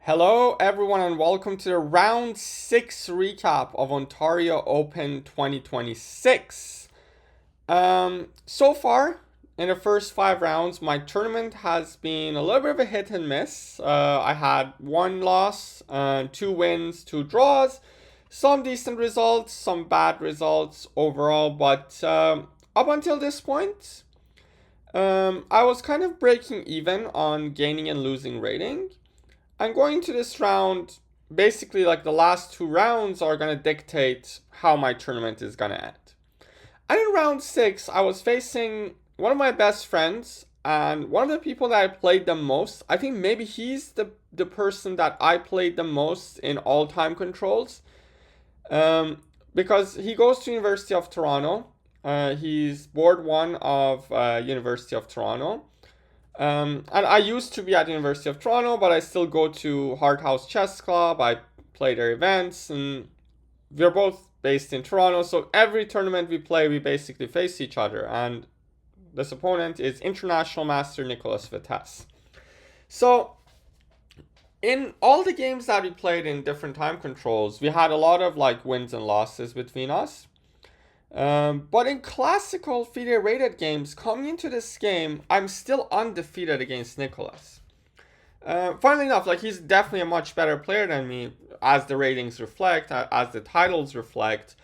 Hello, everyone, and welcome to the round 6 recap of Ontario Open 2026. So far, in the first 5 rounds, my tournament has been a little bit of a hit and miss. I had one loss, 2 wins, 2 draws, some decent results, some bad results overall, but up until this point, I was kind of breaking even on gaining and losing rating. And going to this round, basically, like the last 2 rounds are going to dictate how my tournament is going to end. And in round 6, I was facing one of my best friends and one of the people that I played the most. I think maybe he's the person that I played the most in all time controls. Because he goes to University of Toronto. He's board 1 of University of Toronto. And I used to be at the University of Toronto, but I still go to Hard House Chess Club. I play their events, and we're both based in Toronto. So every tournament we play, we basically face each other. And this opponent is International Master Nicholas Vettese. So in all the games that we played in different time controls, we had a lot of like wins and losses between us. But in classical FIDE rated games, coming into this game, I'm still undefeated against Nicholas. Funnily enough, like he's definitely a much better player than me, as the ratings reflect, as the titles reflect.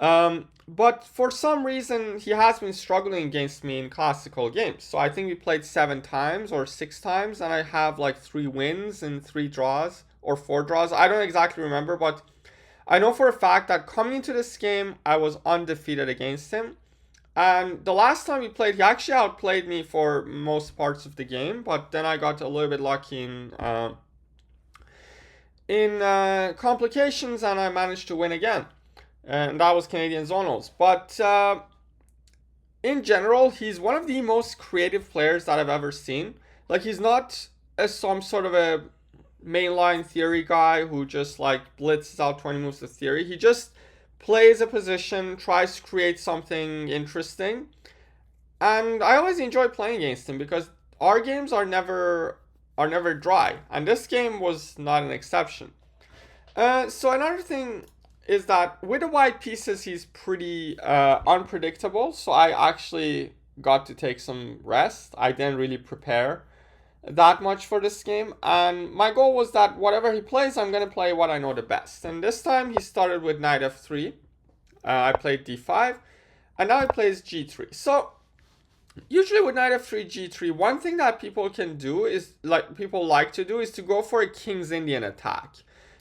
But for some reason, he has been struggling against me in classical games. So I think we played 7 times or 6 times, and I have like 3 wins and 3 draws or 4 draws. I don't exactly remember, but I know for a fact that coming into this game, I was undefeated against him. And the last time we played, he actually outplayed me for most parts of the game, but then I got a little bit lucky in complications, and I managed to win again. And that was Canadian Zonals. But in general, he's one of the most creative players that I've ever seen. Like, he's not some sort of a mainline theory guy who just like blitzes out 20 moves of theory. He just plays a position, tries to create something interesting. And I always enjoy playing against him because our games are never dry. And this game was not an exception. So another thing is that with the white pieces, he's pretty unpredictable. So I actually got to take some rest. I didn't really prepare that much for this game, and my goal was that whatever he plays, I'm going to play what I know the best. And this time he started with knight f3. I played d5, and now he plays g3. So usually with knight f3, g3, one thing that people can do is, like people like to do, is to go for a King's Indian attack.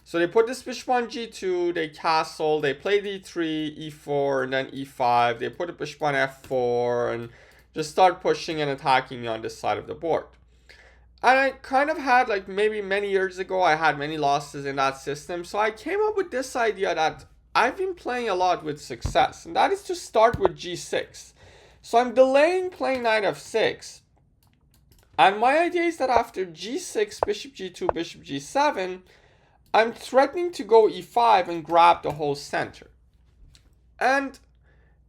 So they put this bishop on g2, they castle, they play d3, e4, and then e5. They put a bishop on f4, and just start pushing and attacking me on this side of the board. And I kind of had, like, maybe many years ago, I had many losses in that system. So I came up with this idea that I've been playing a lot with success. And that is to start with g6. So I'm delaying playing knight f6. And my idea is that after g6, bishop g2, bishop g7, I'm threatening to go e5 and grab the whole center. And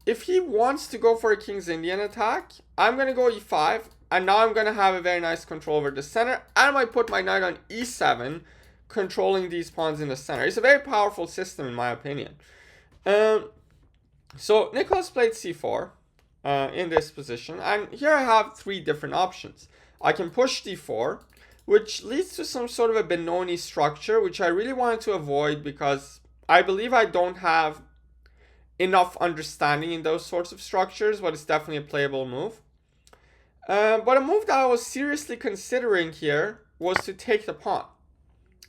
if he wants to go for a King's Indian attack, I'm going to go e5. And now I'm going to have a very nice control over the center. And I might put my knight on e7, controlling these pawns in the center. It's a very powerful system, in my opinion. So Nicholas played c4 in this position. And here I have 3 different options. I can push d4, which leads to some sort of a Benoni structure, which I really wanted to avoid because I believe I don't have enough understanding in those sorts of structures, but it's definitely a playable move. But a move that I was seriously considering here was to take the pawn.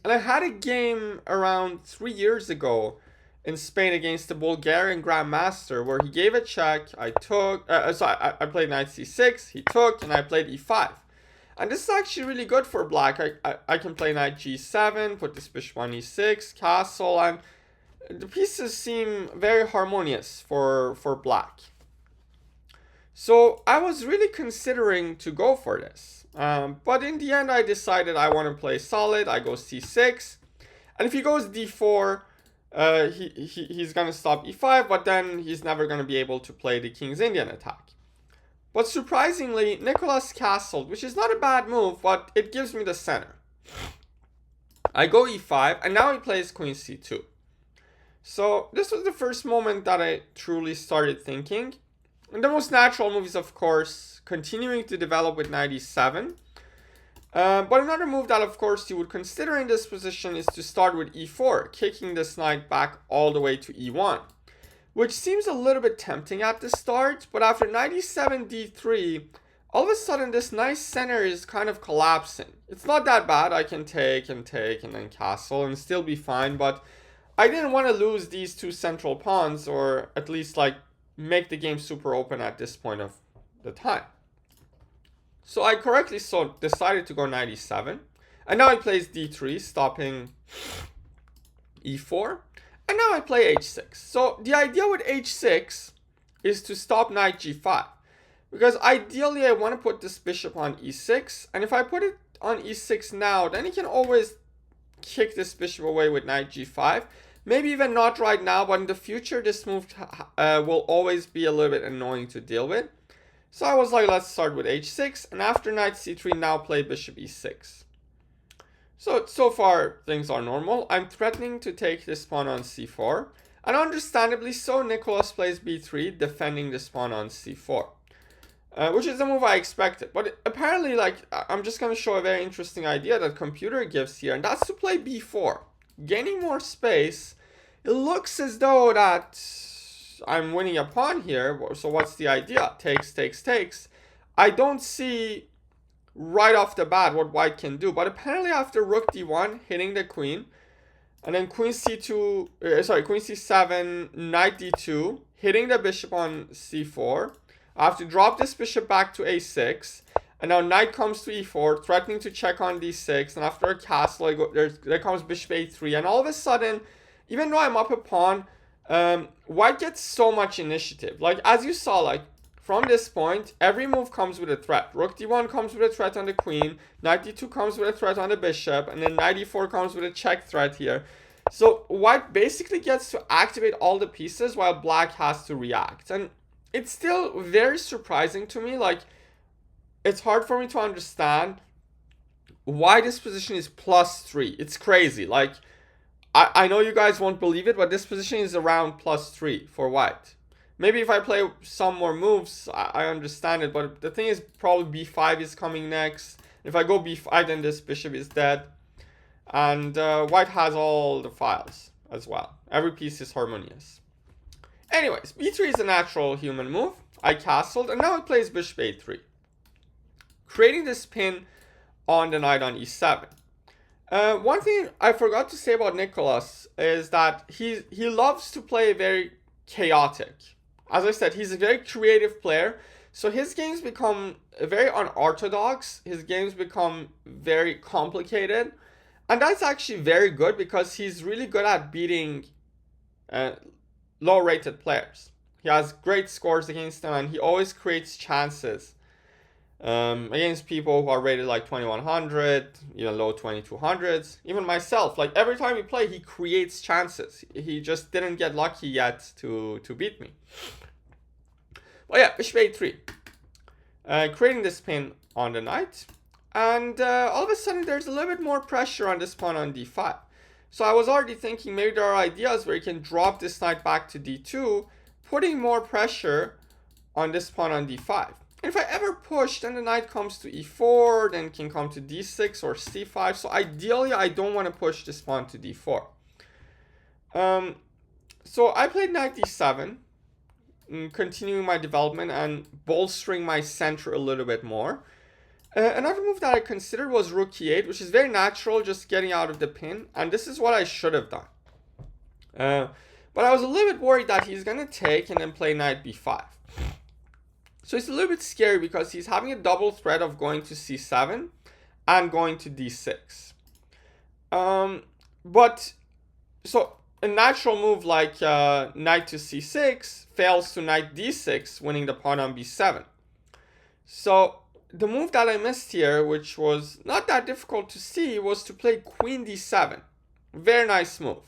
And I had a game around 3 years ago in Spain against the Bulgarian Grandmaster where he gave a check, I took, I played knight c6, he took, and I played e5. And this is actually really good for black. I can play knight g7, put this bishop on e6, castle, and the pieces seem very harmonious for black. So I was really considering to go for this. But in the end, I decided I want to play solid. I go c6. And if he goes d4, he's going to stop e5, but then he's never going to be able to play the King's Indian attack. But surprisingly, Nicholas castled, which is not a bad move, but it gives me the center. I go e5, and now he plays queen c2. So this was the first moment that I truly started thinking. And the most natural move is, of course, continuing to develop with knight e7. But another move that, of course, you would consider in this position is to start with e4, kicking this knight back all the way to e1. Which seems a little bit tempting at the start, but after knight e7, d3, all of a sudden this nice center is kind of collapsing. It's not that bad. I can take and then castle and still be fine, but I didn't want to lose these two central pawns, or at least like make the game super open at this point of the time. So I correctly decided to go knight e7, and now he plays d3, stopping e4. And now I play h6. So the idea with h6 is to stop knight g5. Because ideally I want to put this bishop on e6. And if I put it on e6 now, then he can always kick this bishop away with knight g5. Maybe even not right now, but in the future this move will always be a little bit annoying to deal with. So I was like, let's start with h6. And after knight c3, now play bishop e6. So far, things are normal. I'm threatening to take this pawn on c4. And understandably so, Nicholas plays b3, defending this pawn on c4. Which is the move I expected. But apparently, like, I'm just going to show a very interesting idea that computer gives here. And that's to play b4. Gaining more space. It looks as though that I'm winning a pawn here. So what's the idea? Takes, takes, takes. I don't see right off the bat what white can do, but apparently after rook d1 hitting the queen, and then queen c2 queen c7, knight d2 hitting the bishop on c4, I have to drop this bishop back to a6, and now knight comes to e4, threatening to check on d6, and after a castle there comes bishop a3, and all of a sudden, even though I'm up a pawn, white gets so much initiative. Like, as you saw, like, from this point, every move comes with a threat. Rook d1 comes with a threat on the queen, knight d2 comes with a threat on the bishop, and then knight e4 comes with a check threat here. So white basically gets to activate all the pieces while black has to react. And it's still very surprising to me. Like, it's hard for me to understand why this position is +3. It's crazy. Like, I know you guys won't believe it, but this position is around +3 for white. Maybe if I play some more moves, I understand it. But the thing is, probably b5 is coming next. If I go b5, then this bishop is dead. And white has all the files as well. Every piece is harmonious. Anyways, b3 is a natural human move. I castled, and now it plays bishop a3. Creating this pin on the knight on e7. One thing I forgot to say about Nicholas is that he loves to play very chaotic. As I said, he's a very creative player, so his games become very unorthodox. His games become very complicated, and that's actually very good because he's really good at beating low-rated players. He has great scores against them, and he always creates chances against people who are rated like 2100, low 2200s. Even myself, like every time we play, he creates chances. He just didn't get lucky yet to beat me. But yeah, bishop a3, creating this pin on the knight, and all of a sudden there's a little bit more pressure on this pawn on d5. So I was already thinking maybe there are ideas where you can drop this knight back to d2, putting more pressure on this pawn on d5. And if I ever push, then the knight comes to e4, then can come to d6 or c5. So ideally, I don't want to push this pawn to d4. So I played knight d7, continuing my development and bolstering my center a little bit more. Another move that I considered was rook e8, which is very natural, just getting out of the pin. And this is what I should have done. But I was a little bit worried that he's going to take and then play knight b5. So it's a little bit scary because he's having a double threat of going to c7 and going to d6. So a natural move like knight to c6 fails to knight d6, winning the pawn on b7. So the move that I missed here, which was not that difficult to see, was to play queen d7. Very nice move.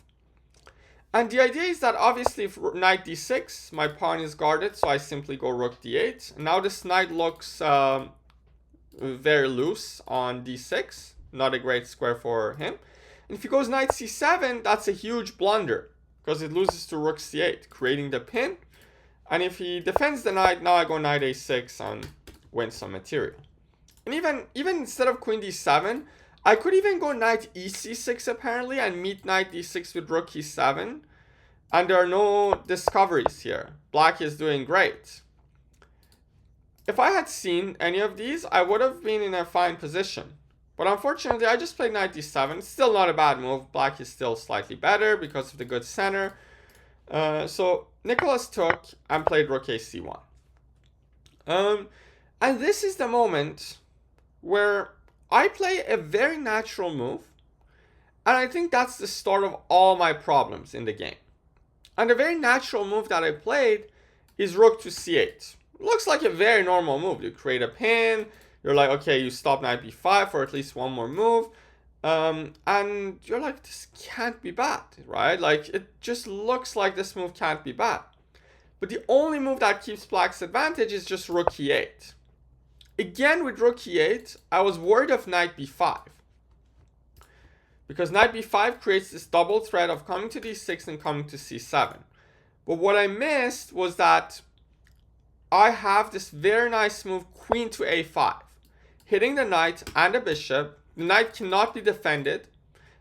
And the idea is that obviously if knight d6, my pawn is guarded, so I simply go rook d8. Now this knight looks very loose on d6. Not a great square for him. And if he goes knight c7, that's a huge blunder because it loses to rook c8, creating the pin. And if he defends the knight, now I go knight a6 and win some material. And even instead of queen d7, I could even go knight ec6 apparently and meet knight d6 with rook e7. And there are no discoveries here. Black is doing great. If I had seen any of these, I would have been in a fine position. But unfortunately, I just played knight d7. Still not a bad move. Black is still slightly better because of the good center. So Nicholas took and played rook ac1. And this is the moment where I play a very natural move. And I think that's the start of all my problems in the game. And the very natural move that I played is rook to c8. Looks like a very normal move. You create a pin. You're like, okay, you stop knight b5 for at least one more move. And you're like, this can't be bad, right? Like, it just looks like this move can't be bad. But the only move that keeps Black's advantage is just rook e8. Again, with rook e8, I was worried of knight b5. Because knight b5 creates this double threat of coming to d6 and coming to c7. But what I missed was that I have this very nice move, queen to a5. Hitting the knight and the bishop. The knight cannot be defended.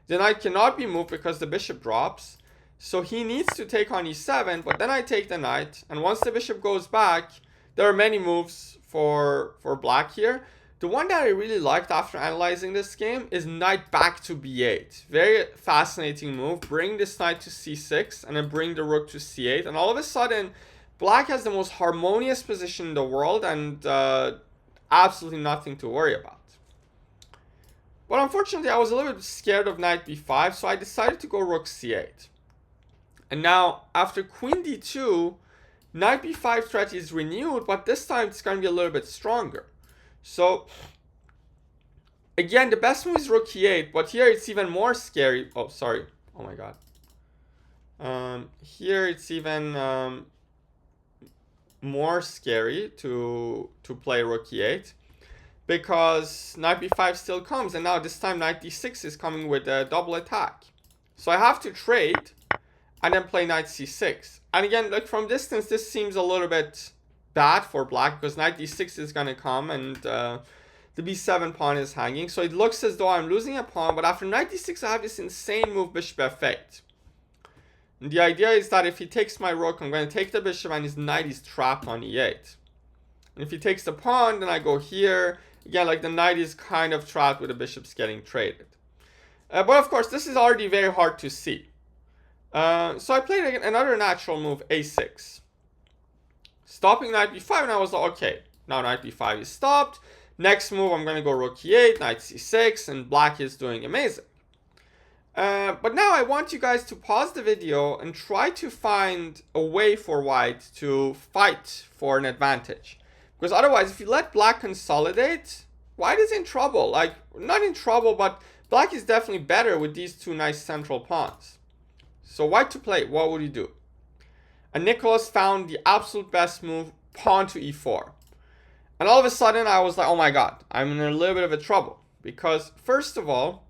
The knight cannot be moved because the bishop drops. So he needs to take on e7, but then I take the knight. And once the bishop goes back, there are many moves for Black here. The one that I really liked after analyzing this game is knight back to b8. Very fascinating move. Bring this knight to c6 and then bring the rook to c8. And all of a sudden, Black has the most harmonious position in the world and absolutely nothing to worry about. But unfortunately, I was a little bit scared of knight b5, so I decided to go rook c8. And now, after queen d2, knight b5 threat is renewed, but this time it's going to be a little bit stronger. So, again, the best move is rook e8, but here it's even more scary. Oh, sorry. Oh my god. Here it's even more scary to play rook e8 because knight b5 still comes, and now this time knight d6 is coming with a double attack. So I have to trade and then play knight c6. And again, like from distance, this seems a little bit bad for Black because knight d6 is going to come and the b7 pawn is hanging. So it looks as though I'm losing a pawn, but after knight d6 I have this insane move bishop f8. And the idea is that if he takes my rook, I'm going to take the bishop and his knight is trapped on e8. And if he takes the pawn, then I go here. Again, like the knight is kind of trapped with the bishops getting traded. But of course, this is already very hard to see. So I played another natural move, a6. Stopping knight b5, and I was like, okay, now knight b5 is stopped. Next move, I'm going to go rook e8, knight c6, and Black is doing amazing. But now I want you guys to pause the video and try to find a way for White to fight for an advantage. Because otherwise, if you let Black consolidate, White is in trouble. Like, not in trouble, but Black is definitely better with these two nice central pawns. So White to play, what would you do? And Nicholas found the absolute best move, pawn to e4. And all of a sudden, I was like, oh my god, I'm in a little bit of a trouble. Because, first of all,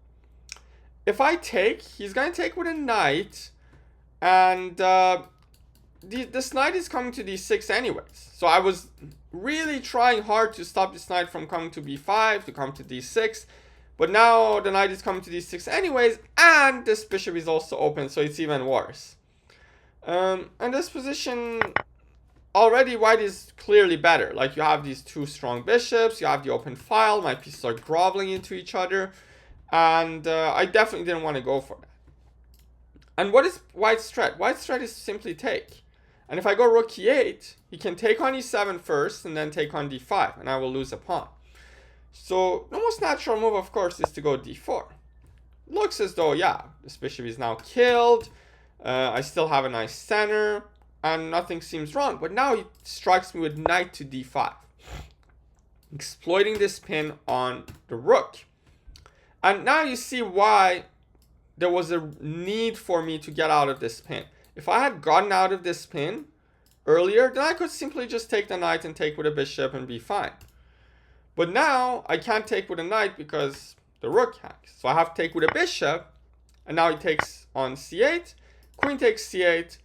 if I take, he's going to take with a knight. And this knight is coming to d6 anyways. So I was really trying hard to stop this knight from coming to b5, to come to d6. But now the knight is coming to d6 anyways. And this bishop is also open, so it's even worse. And this position, already White is clearly better. Like, you have these two strong bishops, you have the open file, my pieces are groveling into each other. And I definitely didn't want to go for that. And what is White's threat? White's threat is to simply take. And if I go rook e8, he can take on e7 first and then take on d5, and I will lose a pawn. So the most natural move, of course, is to go d4. Looks as though, yeah, this bishop is now killed. I still have a nice center, and nothing seems wrong. But now he strikes me with knight to d5, exploiting this pin on the rook. And now you see why there was a need for me to get out of this pin. If I had gotten out of this pin earlier, then I could simply just take the knight and take with a bishop and be fine. But now I can't take with a knight because the rook hangs. So I have to take with a bishop And now he takes on c8. Queen takes c8.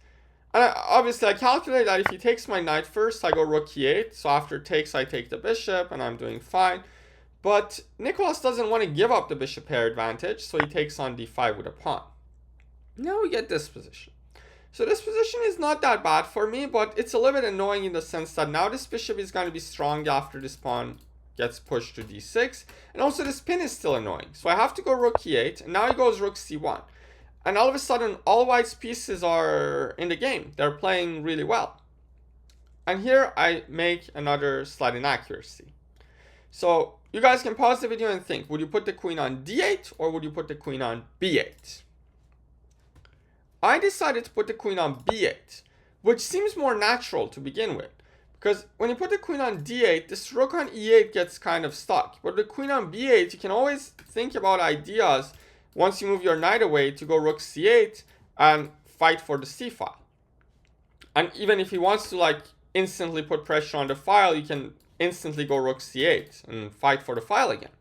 And obviously I calculate that if he takes my knight first, I go rook e8. So after takes, I take the bishop, and I'm doing fine. But Nicholas doesn't want to give up the bishop pair advantage, so he takes on d5 with a pawn. Now we get this position. So this position is not that bad for me, but it's a little bit annoying in the sense that now this bishop is going to be strong after this pawn gets pushed to d6. And also this pin is still annoying. So I have to go rook e8, and now he goes rook c1. And all of a sudden, all white's pieces are in the game. They're playing really well. And here I make another slight inaccuracy. So you guys can pause the video and think, would you put the queen on d8 or would you put the queen on b8? I decided to put the queen on b8, which seems more natural to begin with. Because when you put the queen on d8, this rook on e8 gets kind of stuck. But the queen on b8, you can always think about ideas once you move your knight away to go rook c8 and fight for the c file. And even if he wants to like instantly put pressure on the file, you can instantly go rook c8 and fight for the file again.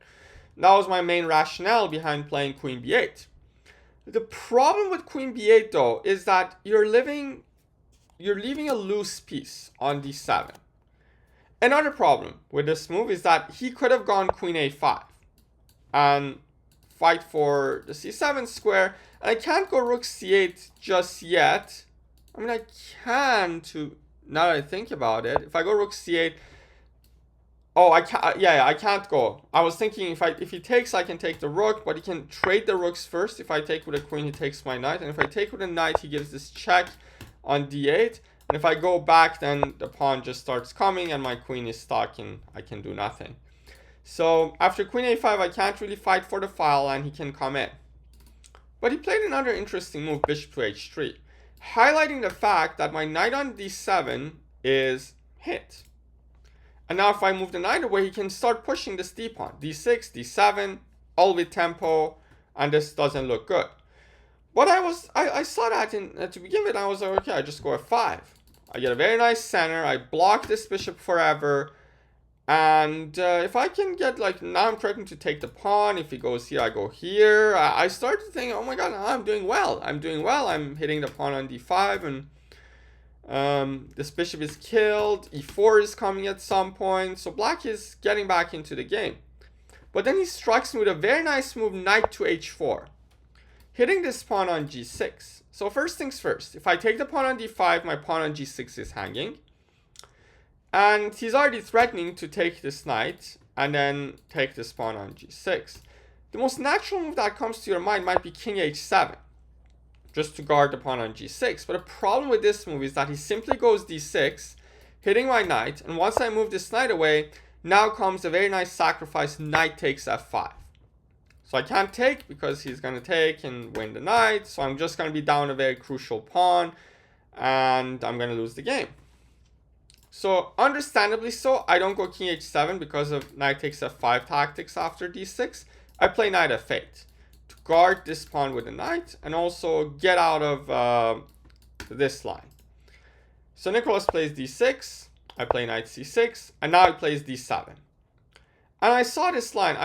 That was my main rationale behind playing queen b8. The problem with queen b8 though is that you're leaving a loose piece on d7. Another problem with this move is that he could have gone queen a5 and fight for the c7 square, and I can't go rook c8 just yet. I mean, I can, now that I think about it. If I go rook c8, oh, I can't. Yeah, I can't go. I was thinking if he takes, I can take the rook, but he can trade the rooks first. If I take with a queen, he takes my knight, and if I take with a knight, he gives this check on d8. And if I go back, then the pawn just starts coming, and my queen is stuck, and I can do nothing. So after queen a5, I can't really fight for the file, and he can come in. But he played another interesting move, bishop to h3, highlighting the fact that my knight on d7 is hit. And now if I move the knight away, he can start pushing this d pawn. d6, d7, all with tempo, and this doesn't look good. But I saw that to begin with, I was like, okay, I just go f5. I get a very nice center, I block this bishop forever, and if I can get, like, now I'm threatening to take the pawn. If he goes here, I go here. I start to think, oh my god, I'm doing well. I'm hitting the pawn on d5, and this bishop is killed. e4 is coming at some point. So black is getting back into the game. But then he strikes me with a very nice move, knight to h4, hitting this pawn on g6. So first things first, if I take the pawn on d5, my pawn on g6 is hanging. And he's already threatening to take this knight and then take this pawn on g6. The most natural move that comes to your mind might be king h7. Just to guard the pawn on g6. But the problem with this move is that he simply goes d6, hitting my knight. And once I move this knight away, now comes a very nice sacrifice, knight takes f5. So I can't take because he's going to take and win the knight. So I'm just going to be down a very crucial pawn, and I'm going to lose the game. So understandably so, I don't go king h7 because of knight takes f5 tactics after d6. I play knight f8. Guard this pawn with a knight and also get out of this line. So Nicholas plays d6, I play knight c6, and now he plays d7. And I saw this line.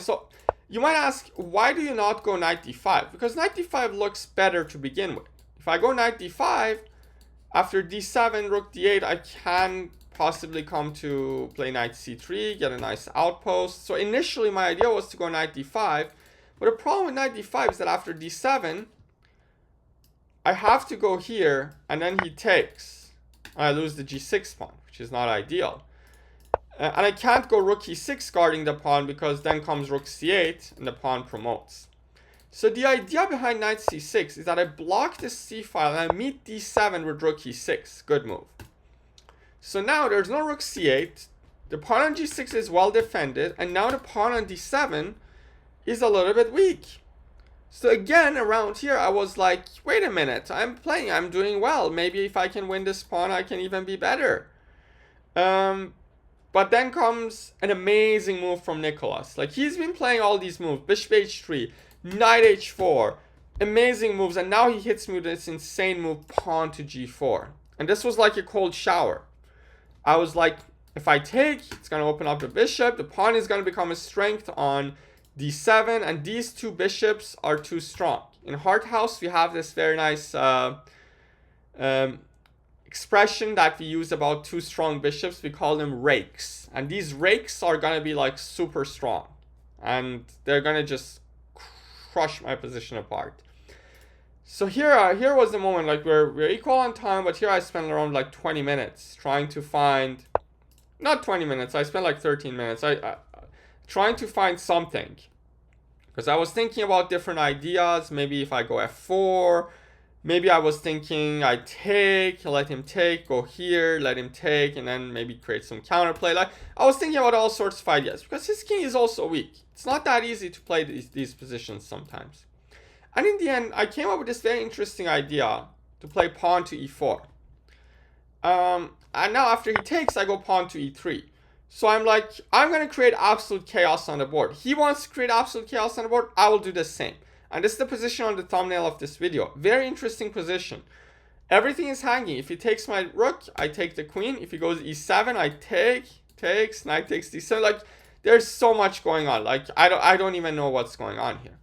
So you might ask, why do you not go knight d5? Because knight d5 looks better to begin with. If I go knight d5, after d7, rook d8, I can possibly come to play knight c3, get a nice outpost. So initially my idea was to go knight d5. But the problem with knight d5 is that after d7, I have to go here, and then he takes. I lose the g6 pawn, which is not ideal. And I can't go rook e6 guarding the pawn, because then comes rook c8, and the pawn promotes. So the idea behind knight c6 is that I block this c file, and I meet d7 with rook e6. Good move. So now there's no rook c8. The pawn on g6 is well defended, and now the pawn on d7 is a little bit weak. So again, around here, I was like, wait a minute, I'm doing well. Maybe if I can win this pawn, I can even be better. But then comes an amazing move from Nicholas. Like, he's been playing all these moves, bishop h3, knight h4, amazing moves, and now he hits me with this insane move, pawn to g4. And this was like a cold shower. I was like, if I take, it's going to open up the bishop, the pawn is going to become a strength on d7, and these two bishops are too strong. In Hard House, we have this very nice expression that we use about two strong bishops. We call them rakes, and these rakes are gonna be like super strong, and they're gonna just crush my position apart. So here was the moment, like we're equal on time, but here I spent around like 20 minutes trying to find, not 20 minutes, I spent like 13 minutes trying to find something, because I was thinking about different ideas. Maybe if I go f4, maybe I was thinking I take, let him take, go here, let him take, and then maybe create some counterplay. Like, I was thinking about all sorts of ideas, because his king is also weak. It's not that easy to play these positions sometimes. And in the end, I came up with this very interesting idea to play pawn to e4. And now after he takes, I go pawn to e3. So I'm like, I'm going to create absolute chaos on the board. He wants to create absolute chaos on the board. I will do the same. And this is the position on the thumbnail of this video. Very interesting position. Everything is hanging. If he takes my rook, I take the queen. If he goes e7, I takes, knight takes d7. Like, there's so much going on. Like, I don't even know what's going on here.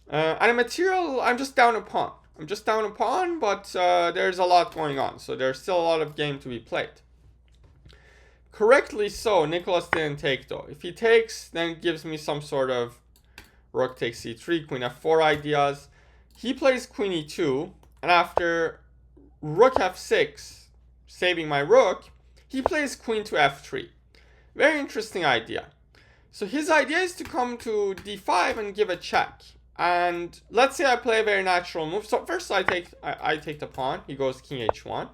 And the material, I'm just down a pawn. But there's a lot going on. So there's still a lot of game to be played. Correctly so, Nicholas didn't take though. If he takes, then it gives me some sort of rook takes c3, queen f4 ideas. He plays queen e2, and after rook f6, saving my rook, he plays queen to f3. Very interesting idea. So his idea is to come to d5 and give a check. And let's say I play a very natural move. So first I take the pawn. He goes king h1.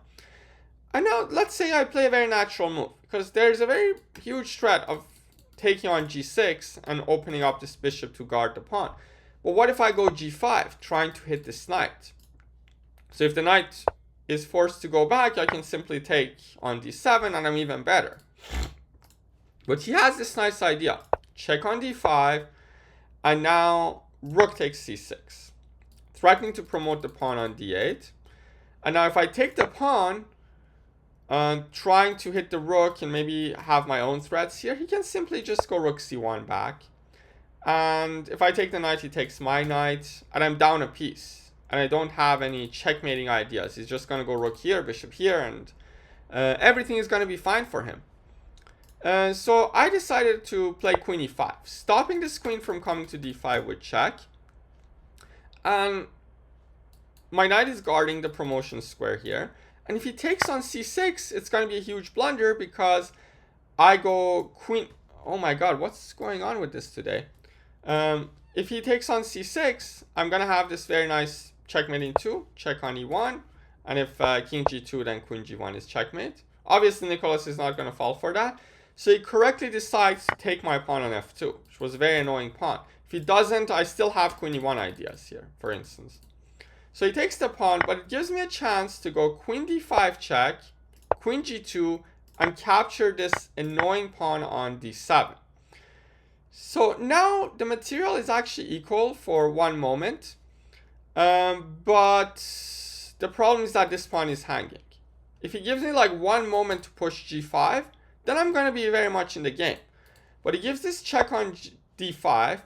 And now let's say I play a very natural move, because there's a very huge threat of taking on g6 and opening up this bishop to guard the pawn. But what if I go g5, trying to hit this knight? So if the knight is forced to go back, I can simply take on d7 and I'm even better. But he has this nice idea. Check on d5, and now rook takes c6, threatening to promote the pawn on d8. And now if I take the pawn, trying to hit the rook and maybe have my own threats here, he can simply just go rook c1 back. And if I take the knight, he takes my knight, and I'm down a piece. And I don't have any checkmating ideas. He's just going to go rook here, bishop here, and everything is going to be fine for him. So I decided to play queen e5, stopping this queen from coming to d5 with check. And my knight is guarding the promotion square here. And if he takes on c6, it's going to be a huge blunder, because I go queen. Oh my god, what's going on with this today? If he takes on c6, I'm going to have this very nice checkmating 2, check on e1. And if king g2, then queen g1 is checkmate. Obviously, Nicholas is not going to fall for that. So he correctly decides to take my pawn on f2, which was a very annoying pawn. If he doesn't, I still have queen e1 ideas here, for instance. So he takes the pawn, but it gives me a chance to go queen d5 check, queen g2, and capture this annoying pawn on d7. So now the material is actually equal for one moment. But the problem is that this pawn is hanging. If he gives me like one moment to push g5, then I'm going to be very much in the game. But he gives this check on d5.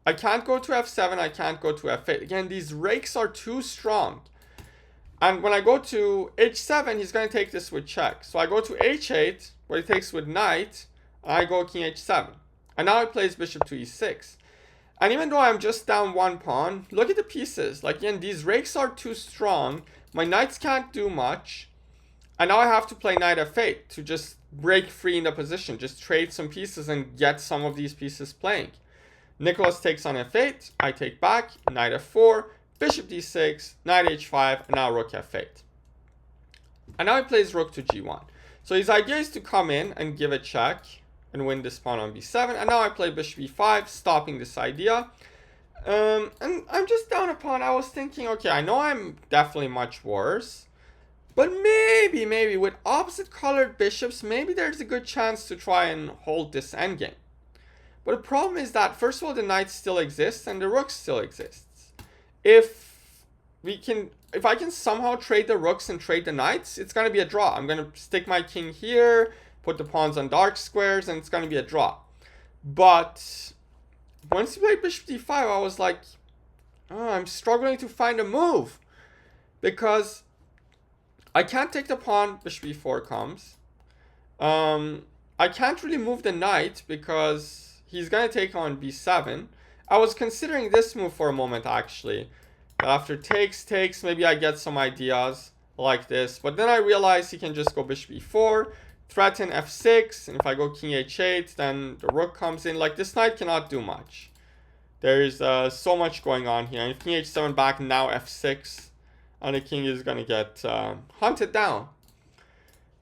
I can't go to f7, I can't go to f8. Again, these rakes are too strong. And when I go to h7, he's going to take this with check. So I go to h8, where he takes with knight, and I go king h7. And now he plays bishop to e6. And even though I'm just down one pawn, look at the pieces. Like, again, these rakes are too strong. My knights can't do much. And now I have to play knight f8 to just break free in the position. Just trade some pieces and get some of these pieces playing. Nicholas takes on f8, I take back, knight f4, bishop d6, knight h5, and now rook f8. And now he plays rook to g1. So his idea is to come in and give a check and win this pawn on b7. And now I play bishop e5, stopping this idea. And I'm just down a pawn. I was thinking, okay, I know I'm definitely much worse. But maybe with opposite colored bishops, maybe there's a good chance to try and hold this endgame. But the problem is that, first of all, the knight still exists and the rook still exists. If I can somehow trade the rooks and trade the knights, it's going to be a draw. I'm going to stick my king here, put the pawns on dark squares, and it's going to be a draw. But once he played bishop d5, I was like, oh, I'm struggling to find a move. Because I can't take the pawn, bishop e4 comes. I can't really move the knight because he's going to take on b7. I was considering this move for a moment, actually. After takes, maybe I get some ideas like this. But then I realized he can just go bishop e4, threaten f6. And if I go king h8, then the rook comes in. Like, this knight cannot do much. There's so much going on here. And if king h7 back, now f6. And the king is going to get hunted down.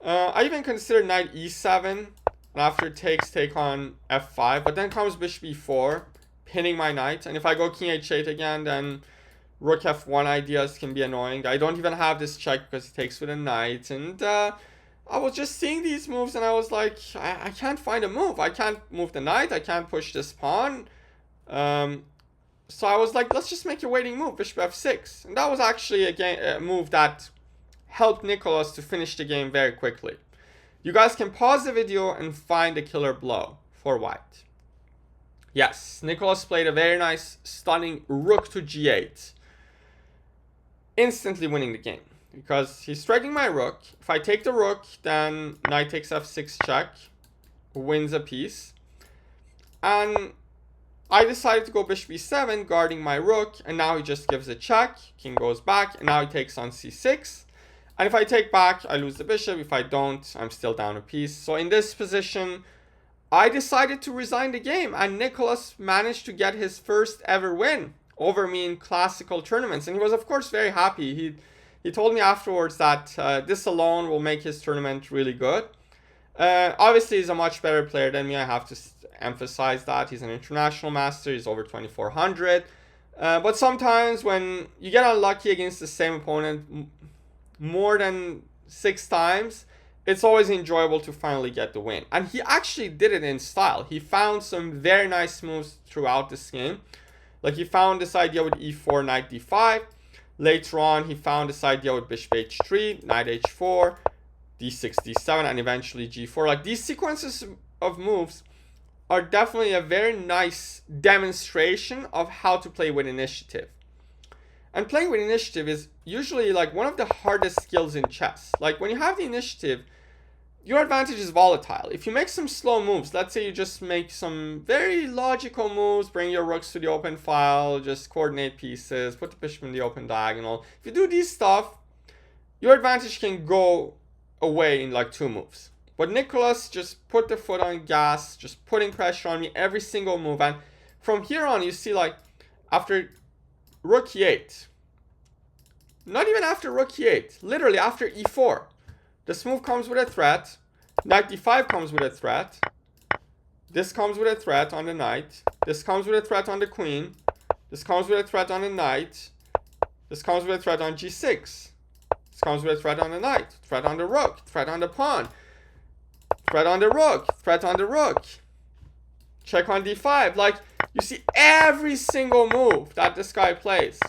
I even considered knight e7. And after takes, take on f5. But then comes bishop e4, pinning my knight. And if I go king h8 again, then rook f1 ideas can be annoying. I don't even have this check because he takes with a knight. And I was just seeing these moves and I was like, I can't find a move. I can't move the knight. I can't push this pawn. So I was like, let's just make a waiting move, bishop f6. And that was actually a move that helped Nicholas to finish the game very quickly. You guys can pause the video and find a killer blow for white. Yes, Nicholas played a very nice, stunning rook to g8. Instantly winning the game. Because he's threatening my rook. If I take the rook, then knight takes f6 check. Wins a piece. And I decided to go bishop e7, guarding my rook, and now he just gives a check. King goes back, and now he takes on c6. And if I take back, I lose the bishop. If I don't, I'm still down a piece. So in this position, I decided to resign the game, and Nicholas managed to get his first ever win over me in classical tournaments. And he was, of course, very happy. He told me afterwards that this alone will make his tournament really good. Obviously, he's a much better player than me. I have to emphasize that. He's an international master. He's over 2400. But sometimes when you get unlucky against the same opponent more than 6 times, it's always enjoyable to finally get the win. And he actually did it in style. He found some very nice moves throughout this game. Like, he found this idea with e4, knight d5. Later on, he found this idea with bishop h3, knight h4, d6, d7, and eventually g4. Like, these sequences of moves are definitely a very nice demonstration of how to play with initiative. And playing with initiative is usually like one of the hardest skills in chess. Like, when you have the initiative, your advantage is volatile. If you make some slow moves, let's say you just make some very logical moves, bring your rooks to the open file, just coordinate pieces, put the bishop in the open diagonal. If you do these stuff, your advantage can go away in like 2 moves. But Nicholas just put the foot on gas, just putting pressure on me every single move. And from here on, you see, like, after rook e8, not even after rook e8, literally after e4, this move comes with a threat. Knight d5 comes with a threat. This comes with a threat on the knight. This comes with a threat on the queen. This comes with a threat on the knight. This comes with a threat on g6. This comes with a threat on the knight. Threat on the rook. Threat on the pawn. Threat on the rook. Threat on the rook. Check on d5. Like, you see, every single move that this guy plays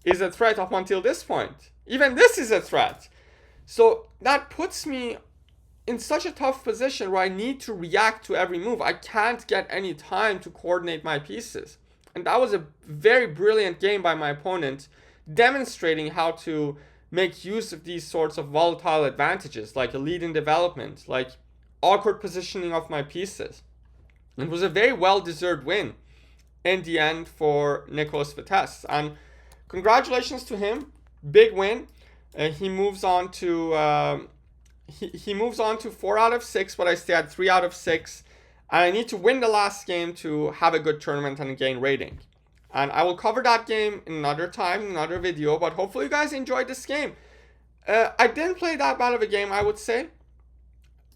is a threat up until this point. Even this is a threat. So that puts me in such a tough position where I need to react to every move. I can't get any time to coordinate my pieces. And that was a very brilliant game by my opponent, demonstrating how to make use of these sorts of volatile advantages, like a lead in development, like awkward positioning of my pieces. It was a very well-deserved win in the end for Nicholas Vettese. And congratulations to him. Big win. He moves on to he moves on to 4 out of 6, but I stay at 3 out of 6. And I need to win the last game to have a good tournament and gain rating. And I will cover that game in another time, in another video. But hopefully you guys enjoyed this game. I didn't play that bad of a game, I would say.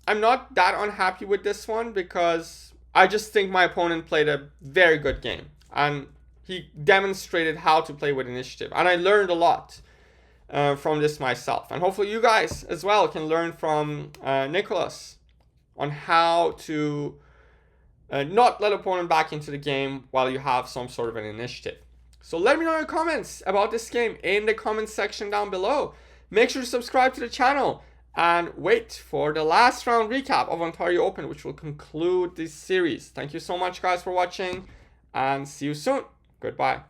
I'm not that unhappy with this one because I just think my opponent played a very good game. And he demonstrated how to play with initiative. And I learned a lot from this myself. And hopefully you guys as well can learn from Nicholas on how to not let opponent back into the game while you have some sort of an initiative. So let me know your comments about this game in the comment section down below. Make sure to subscribe to the channel and wait for the last round recap of Ontario Open, which will conclude this series. Thank you so much, guys, for watching, and see you soon. Goodbye.